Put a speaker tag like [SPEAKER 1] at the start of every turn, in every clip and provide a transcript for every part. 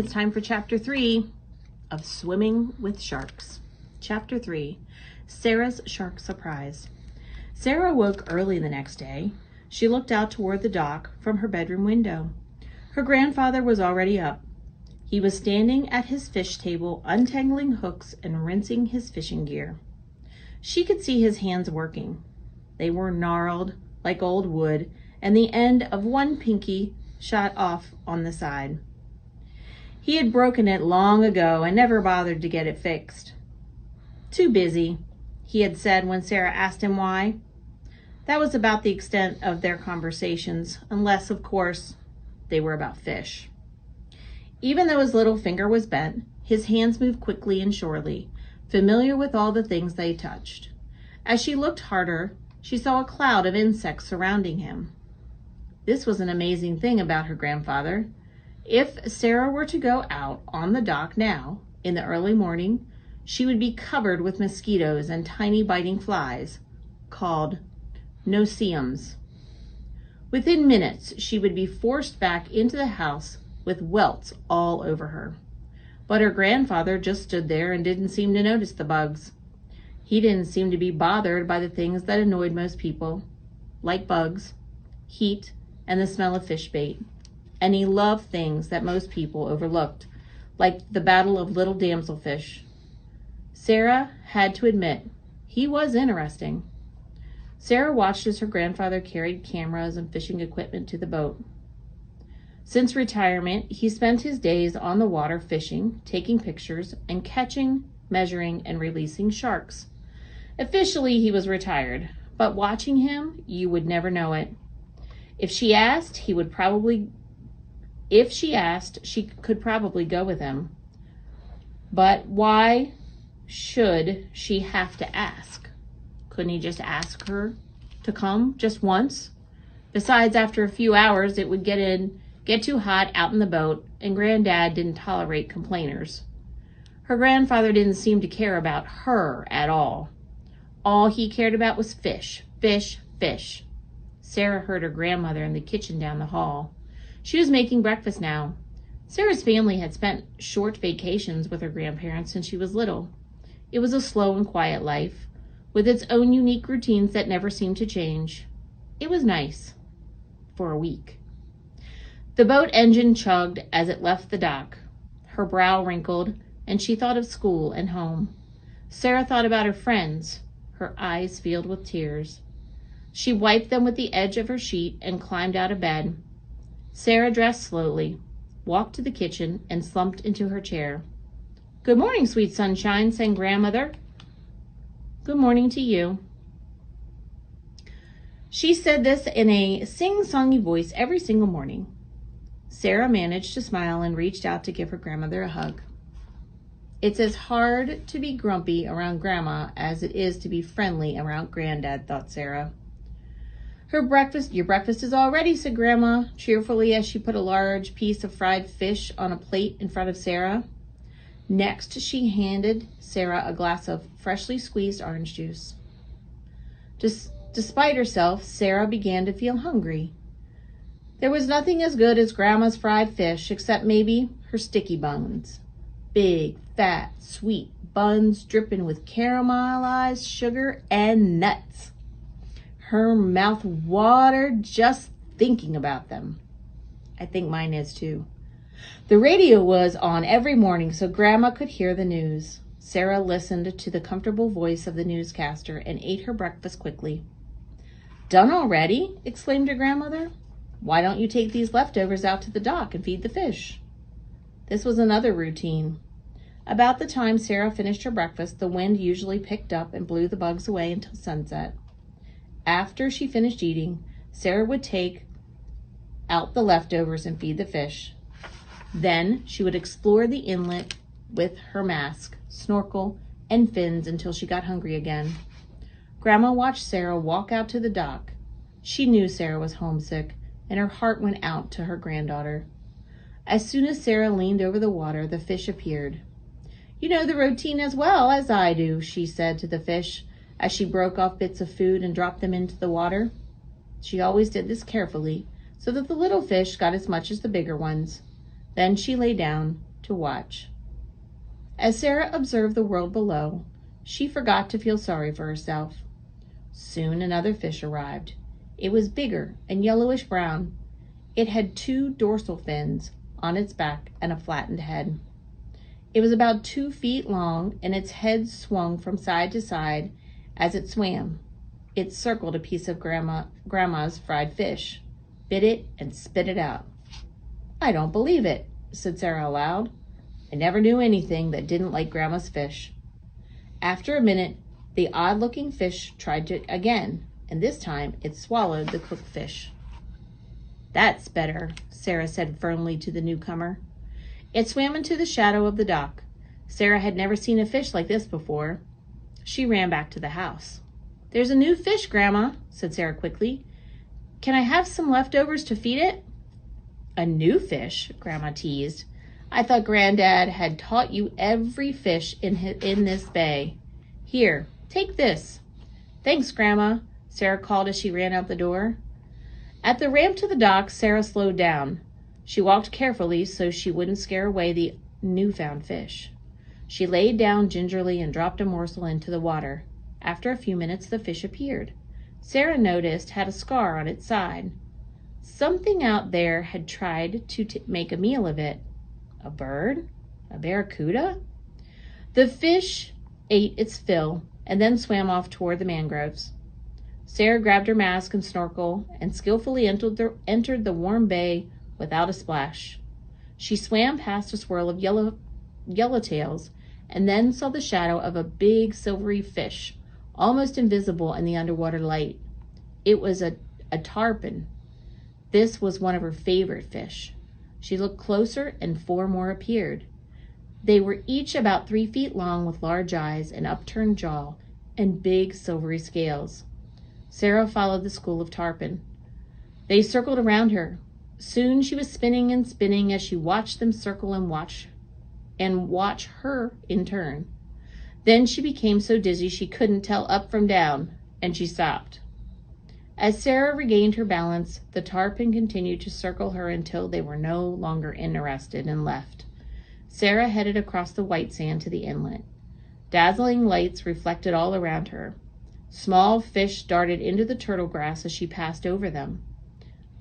[SPEAKER 1] it's time for Chapter 3 of Swimming with Sharks. Chapter 3, Sarah's Shark Surprise. Sarah woke early the next day. She looked out toward the dock from her bedroom window. Her grandfather was already up. He was standing at his fish table, untangling hooks and rinsing his fishing gear. She could see his hands working. They were gnarled like old wood, and the end of one pinky shot off on the side. He had broken it long ago and never bothered to get it fixed. "Too busy," he had said when Sarah asked him why. That was about the extent of their conversations, unless, of course, they were about fish. Even though his little finger was bent, his hands moved quickly and surely, familiar with all the things they touched. As she looked harder, she saw a cloud of insects surrounding him. This was an amazing thing about her grandfather. If Sarah were to go out on the dock now, in the early morning, she would be covered with mosquitoes and tiny biting flies, called no-see-ums. Within minutes, she would be forced back into the house with welts all over her. But her grandfather just stood there and didn't seem to notice the bugs. He didn't seem to be bothered by the things that annoyed most people, like bugs, heat, and the smell of fish bait. And he loved things that most people overlooked, like the battle of little damselfish. Sarah had to admit, he was interesting. Sarah watched as her grandfather carried cameras and fishing equipment to the boat. Since retirement, he spent his days on the water fishing, taking pictures, and catching, measuring, and releasing sharks. Officially, he was retired, but watching him, you would never know it. If she asked, she could probably go with him. But why should she have to ask? Couldn't he just ask her to come just once? Besides, after a few hours, it would get too hot out in the boat, and Granddad didn't tolerate complainers. Her grandfather didn't seem to care about her at all. All he cared about was fish, fish, fish. Sarah heard her grandmother in the kitchen down the hall. She was making breakfast now. Sarah's family had spent short vacations with her grandparents since she was little. It was a slow and quiet life, with its own unique routines that never seemed to change. It was nice. For a week. The boat engine chugged as it left the dock. Her brow wrinkled, and she thought of school and home. Sarah thought about her friends, her eyes filled with tears. She wiped them with the edge of her sheet and climbed out of bed. Sarah dressed slowly, walked to the kitchen, and slumped into her chair. "Good morning, sweet sunshine," sang Grandmother. "Good morning to you." She said this in a sing-songy voice every single morning. Sarah managed to smile and reached out to give her grandmother a hug. It's as hard to be grumpy around Grandma as it is to be friendly around Granddad, thought Sarah. Your breakfast is all ready," said Grandma cheerfully as she put a large piece of fried fish on a plate in front of Sarah. Next, she handed Sarah a glass of freshly squeezed orange juice. Despite herself, Sarah began to feel hungry. There was nothing as good as Grandma's fried fish, except maybe her sticky buns. Big, fat, sweet buns dripping with caramelized sugar and nuts. Her mouth watered just thinking about them. I think mine is too. The radio was on every morning so Grandma could hear the news. Sarah listened to the comfortable voice of the newscaster and ate her breakfast quickly. "Done already?" exclaimed her grandmother. "Why don't you take these leftovers out to the dock and feed the fish?" This was another routine. About the time Sarah finished her breakfast, the wind usually picked up and blew the bugs away until sunset. After she finished eating, Sarah would take out the leftovers and feed the fish. Then she would explore the inlet with her mask, snorkel, and fins until she got hungry again. Grandma watched Sarah walk out to the dock. She knew Sarah was homesick, and her heart went out to her granddaughter. As soon as Sarah leaned over the water, the fish appeared. "You know the routine as well as I do," she said to the fish, as she broke off bits of food and dropped them into the water. She always did this carefully, so that the little fish got as much as the bigger ones. Then she lay down, to watch. As Sarah observed the world below, she forgot to feel sorry for herself. Soon another fish arrived. It was bigger and yellowish brown. It had 2 dorsal fins on its back and a flattened head. It was about 2 feet long, and its head swung from side to side as it swam. It circled a piece of Grandma's fried fish, bit it, and spit it out. "I don't believe it," said Sarah aloud. "I never knew anything that didn't like Grandma's fish." After a minute, the odd-looking fish tried to again, and this time it swallowed the cooked fish. "That's better," Sarah said firmly to the newcomer. It swam into the shadow of the dock. Sarah had never seen a fish like this before. She ran back to the house. "There's a new fish, Grandma," said Sarah quickly. "Can I have some leftovers to feed it?" "A new fish?" Grandma teased. "I thought Granddad had taught you every fish in this bay. Here, take this." "Thanks, Grandma," Sarah called as she ran out the door. At the ramp to the dock, Sarah slowed down. She walked carefully so she wouldn't scare away the newfound fish. She laid down gingerly and dropped a morsel into the water. After a few minutes, the fish appeared. Sarah noticed had a scar on its side. Something out there had tried to make a meal of it. A bird? A barracuda? The fish ate its fill and then swam off toward the mangroves. Sarah grabbed her mask and snorkel and skillfully entered the warm bay without a splash. She swam past a swirl of yellowtails and then saw the shadow of a big silvery fish, almost invisible in the underwater light. It was a tarpon. This was one of her favorite fish. She looked closer and 4 more appeared. They were each about 3 feet long with large eyes, an upturned jaw, and big silvery scales. Sarah followed the school of tarpon. They circled around her. Soon she was spinning and spinning as she watched them circle and watch her in turn. Then she became so dizzy she couldn't tell up from down, and she stopped. As Sarah regained her balance, the tarpon continued to circle her until they were no longer interested and left. Sarah headed across the white sand to the inlet. Dazzling lights reflected all around her. Small fish darted into the turtle grass as she passed over them.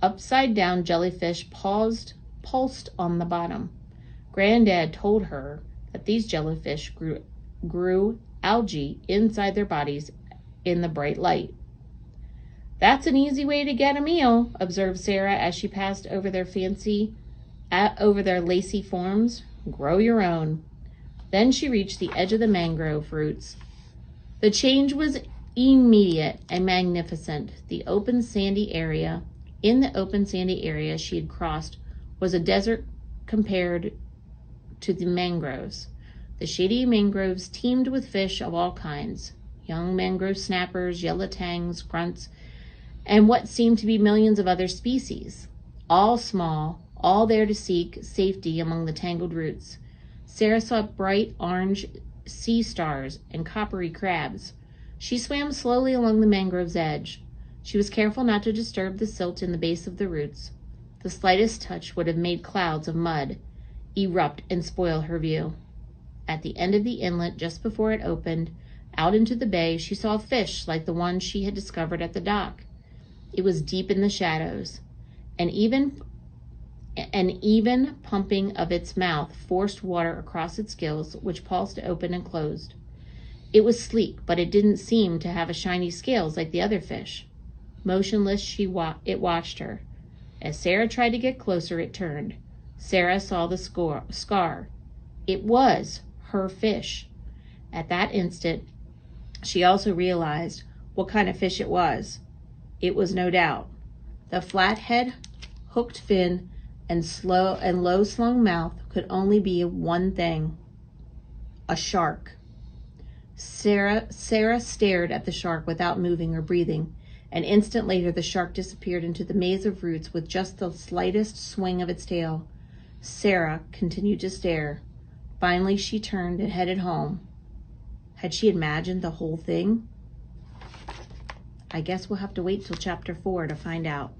[SPEAKER 1] Upside-down jellyfish pulsed on the bottom. Granddad told her that these jellyfish grew algae inside their bodies in the bright light. "That's an easy way to get a meal," observed Sarah as she passed over their lacy forms. "Grow your own." Then she reached the edge of the mangrove roots. The change was immediate and magnificent. In the open sandy area she had crossed was a desert compared to the mangroves. The shady mangroves teemed with fish of all kinds, young mangrove snappers, yellow tangs, grunts, and what seemed to be millions of other species, all small, all there to seek safety among the tangled roots. Sarah saw bright orange sea stars and coppery crabs. She swam slowly along the mangrove's edge. She was careful not to disturb the silt in the base of the roots. The slightest touch would have made clouds of mud erupt and spoil her view. At the end of the inlet, just before it opened out into the bay, she saw a fish like the one she had discovered at the dock. It was deep in the shadows. An even pumping of its mouth forced water across its gills, which pulsed open and closed. It was sleek, but it didn't seem to have shiny scales like the other fish. Motionless, it watched her. As Sarah tried to get closer, it turned. Sarah saw the scar. It was her fish. At that instant, she also realized what kind of fish it was. It was no doubt. The flathead, hooked fin, and low-slung mouth could only be one thing: a shark. Sarah stared at the shark without moving or breathing. An instant later, the shark disappeared into the maze of roots with just the slightest swing of its tail. Sarah continued to stare. Finally, she turned and headed home. Had she imagined the whole thing? I guess we'll have to wait till chapter 4 to find out.